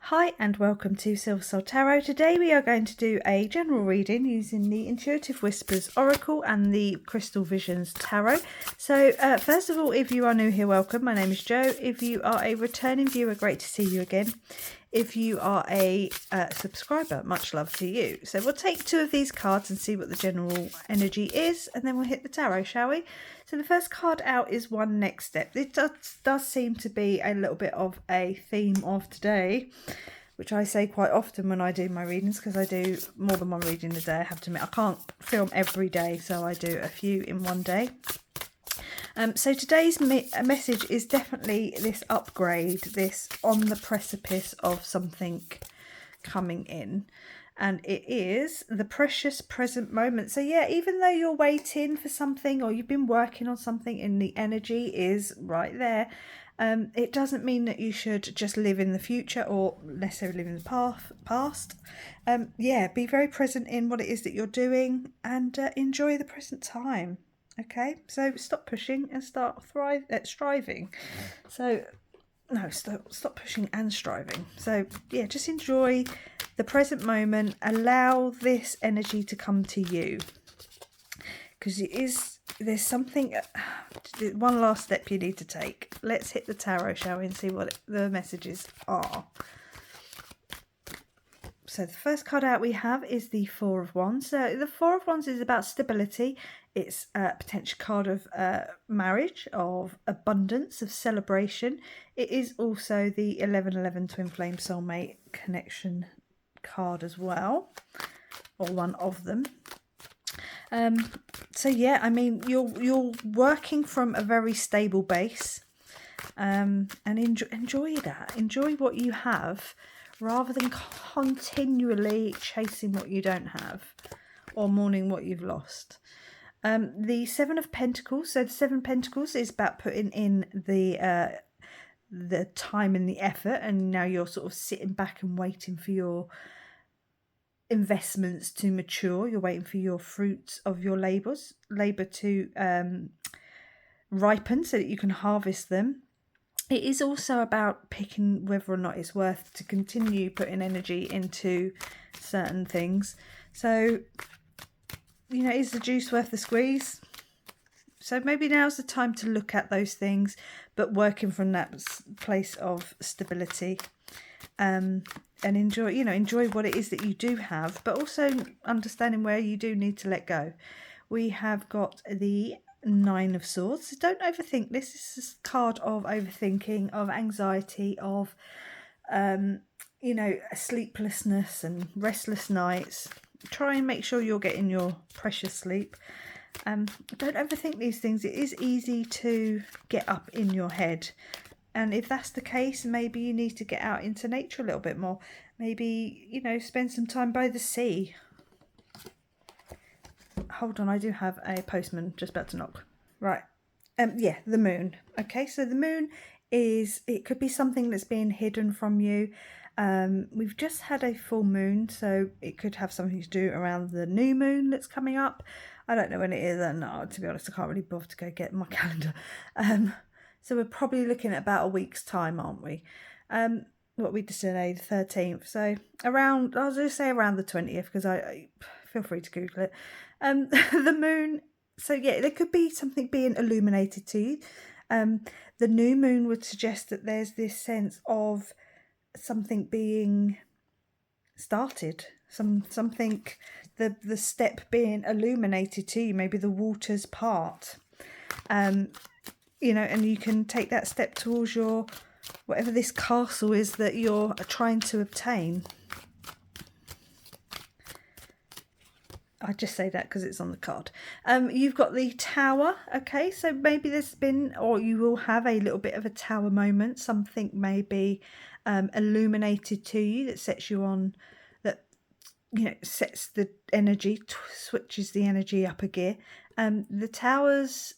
Hi and welcome to Silver Soul Tarot. Today we are going to do a general reading using the Intuitive Whispers Oracle and the Crystal Visions Tarot. So first of all, if you are new here, welcome. My name is Jo. If you are a returning viewer, great to see you again. If you are a subscriber, much love to you. So we'll take two of these cards and see what the general energy is, and then we'll hit the tarot, shall we? So the first card out is One Next Step. It does seem to be a little bit of a theme of today, which I say quite often when I do my readings, because I do more than one reading a day. I have to admit, I can't film every day, so I do a few in one day. So today's message is definitely this upgrade, this on the precipice of something coming in. And it is the precious present moment. So yeah, even though you're waiting for something or you've been working on something and the energy is right there, it doesn't mean that you should just live in the future or necessarily live in the past. Yeah, be very present in what it is that you're doing and enjoy the present time. Okay, so stop pushing and start striving. So no, stop pushing and striving. So yeah, just enjoy the present moment. Allow this energy to come to you, because there's something, one last step you need to take. Let's hit the tarot, shall we, and see what the messages are. So the first card out we have is the Four of Wands. So the Four of Wands is about stability. It's a potential card of marriage, of abundance, of celebration. It is also the 1111 Twin Flame Soulmate Connection card as well, or one of them. So yeah, I mean, you're working from a very stable base, and enjoy that. Enjoy what you have, rather than continually chasing what you don't have or mourning what you've lost. The Seven of Pentacles. So the Seven of Pentacles is about putting in the time and the effort, and now you're sort of sitting back and waiting for your investments to mature. You're waiting for your fruits of your labour to ripen so that you can harvest them. It is also about picking whether or not it's worth to continue putting energy into certain things. So, you know, is the juice worth the squeeze? So maybe now's the time to look at those things, but working from that place of stability, and enjoy what it is that you do have, but also understanding where you do need to let go. We have got the Nine of Swords. So don't overthink this. This is a card of overthinking, of anxiety, of sleeplessness and restless nights. Try and make sure you're getting your precious sleep. Don't overthink these things. It is easy to get up in your head, and if that's the case, maybe you need to get out into nature a little bit more. Maybe, spend some time by the sea. Hold on, I do have a postman just about to knock. Right. Yeah, the moon. Okay, so the moon it could be something that's being hidden from you. We've just had a full moon, so it could have something to do around the new moon that's coming up. I don't know when it is, and to be honest, I can't really bother to go get my calendar. So we're probably looking at about a week's time, aren't we? What we did today, the 13th. So around, I'll just say around the 20th, because I feel free to Google it. The moon. So yeah, there could be something being illuminated to you. The new moon would suggest that there's this sense of something being started, something, the step being illuminated to you. Maybe the waters part. And you can take that step towards your, whatever this castle is that you're trying to obtain. I just say that because it's on the card. You've got the Tower. Okay, so maybe there's been, or you will have a little bit of a tower moment. Something may be illuminated to you that sets you on, that sets the energy, switches the energy up a gear. The towers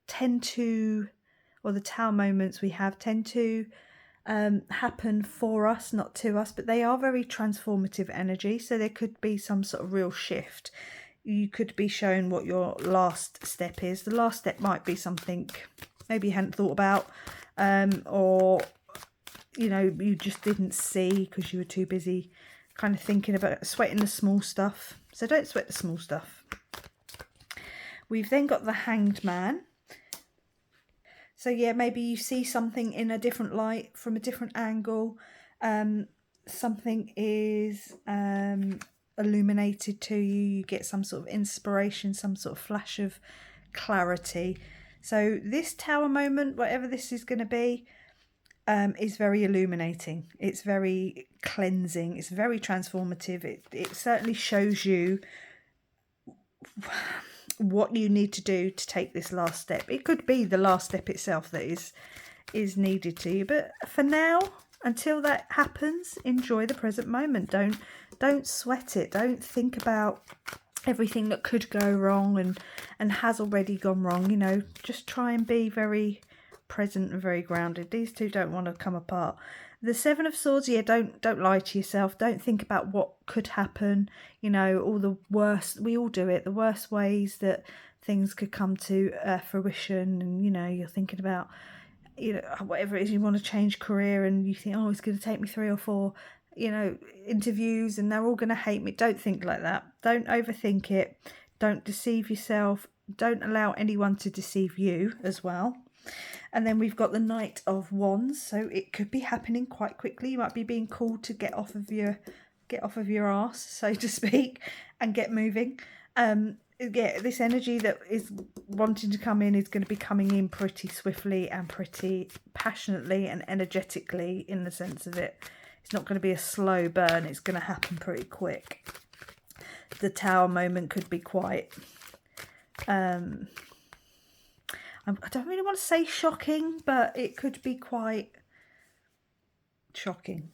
tend to, or the tower moments we have tend to happen for us, not to us, but they are very transformative energy. So there could be some sort of real shift. You could be shown what your last step is. The last step might be something maybe you hadn't thought about, or you know, you just didn't see because you were too busy kind of thinking about sweating the small stuff. So don't sweat the small stuff. We've then got the Hanged Man. So yeah, maybe you see something in a different light, from a different angle. Something is illuminated to you. You get some sort of inspiration, some sort of flash of clarity. So this tower moment, whatever this is going to be, is very illuminating. It's very cleansing. It's very transformative. It certainly shows you what you need to do to take this last step. It could be the last step itself that is needed to you, but for now, until that happens, enjoy the present moment. Don't sweat it. Don't think about everything that could go wrong and has already gone wrong. You know, just try and be very present and very grounded. These two don't want to come apart. The Seven of Swords, yeah, don't lie to yourself. Don't think about what could happen. You know, all the worst, we all do it, the worst ways that things could come to fruition. And, you know, you're thinking about, you know, whatever it is, you want to change career and you think, oh, it's going to take me 3 or 4, you know, interviews and they're all going to hate me. Don't think like that. Don't overthink it. Don't deceive yourself. Don't allow anyone to deceive you as well. And then we've got the Knight of Wands, so it could be happening quite quickly. You might be being called to get off of your arse, so to speak, and get moving. Yeah, this energy that is wanting to come in is going to be coming in pretty swiftly and pretty passionately and energetically, in the sense of it. It's not going to be a slow burn. It's going to happen pretty quick. The Tower moment could be quite I don't really want to say shocking, but it could be quite shocking.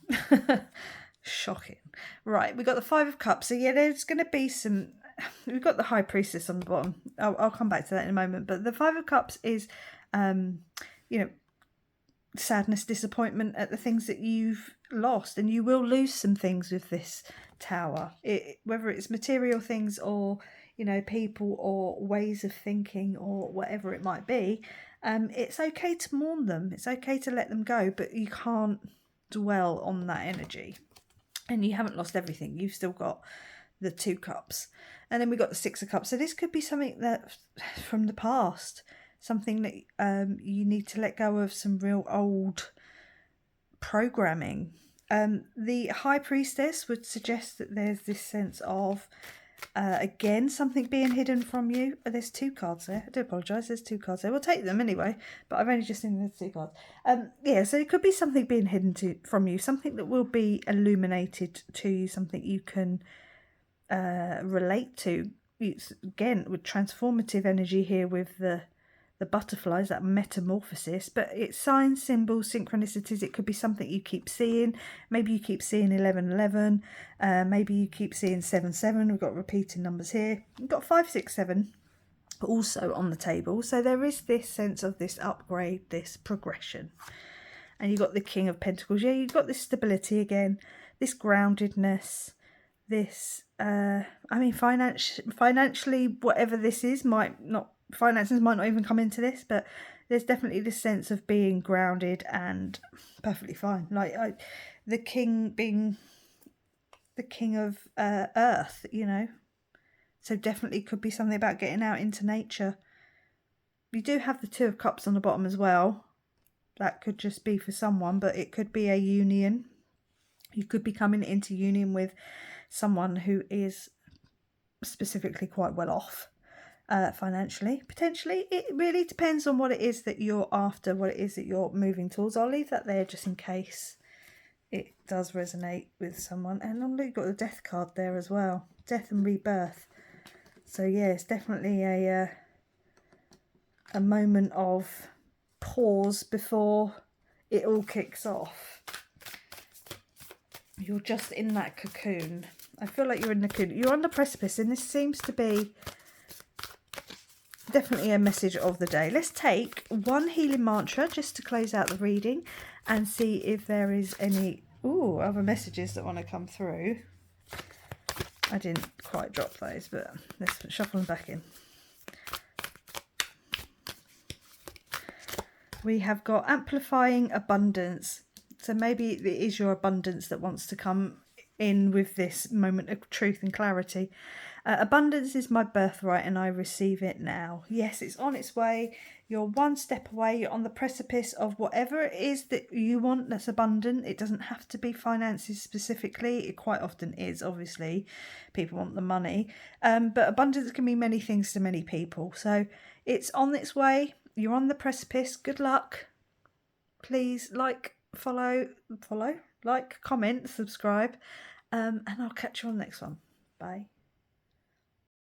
Shocking. Right, we've got the Five of Cups. So yeah, there's going to be some... We've got the High Priestess on the bottom. I'll come back to that in a moment. But the Five of Cups is, you know, sadness, disappointment at the things that you've lost. And you will lose some things with this tower. Whether it's material things or, you know, people or ways of thinking or whatever it might be, it's okay to mourn them. It's okay to let them go, but you can't dwell on that energy. And you haven't lost everything. You've still got the 2 cups. And then we've got the 6 of Cups. So this could be something that from the past, something that you need to let go of, some real old programming. The High Priestess would suggest that there's this sense of, again, something being hidden from you. There's 2 cards there. I do apologise. There's 2 cards there. We'll take them anyway, but I've only just seen there's 2 cards. Yeah, so it could be something being hidden from you, something that will be illuminated to you, something you can relate to. It's, again, with transformative energy here with the butterflies, that metamorphosis, but it's signs, symbols, synchronicities. It could be something you keep seeing. Maybe you keep seeing 1111. Maybe you keep seeing 77. We've got repeating numbers here. We've got 567 also on the table. So there is this sense of this upgrade, this progression. And you've got the King of Pentacles. Yeah, you've got this stability again, this groundedness, this, I mean, financially, whatever this is, finances might not even come into this, but there's definitely this sense of being grounded and perfectly fine. Like the king being the king of earth, you know. So definitely could be something about getting out into nature. You do have the 2 of Cups on the bottom as well. That could just be for someone, but it could be a union. You could be coming into union with someone who is specifically quite well off financially, potentially. It really depends on what it is that you're after, what it is that you're moving towards. I'll leave that there just in case it does resonate with someone. And you've got the Death card there as well, death and rebirth. So yeah, it's definitely a moment of pause before it all kicks off. You're just in that cocoon. I feel like you're in the cocoon. You're on the precipice, and this seems to be definitely a message of the day. Let's take one healing mantra just to close out the reading and see if there is any other messages that want to come through. I didn't quite drop those, but let's shuffle them back in. We have got amplifying abundance. So maybe it is your abundance that wants to come in with this moment of truth and clarity. Abundance is my birthright and I receive it now. Yes, it's on its way. You're one step away. You're on the precipice of whatever it is that you want that's abundant. It doesn't have to be finances specifically. It quite often is, obviously. People want the money. But abundance can mean many things to many people. So it's on its way. You're on the precipice. Good luck. Please follow, like, comment, subscribe. And I'll catch you on the next one. Bye.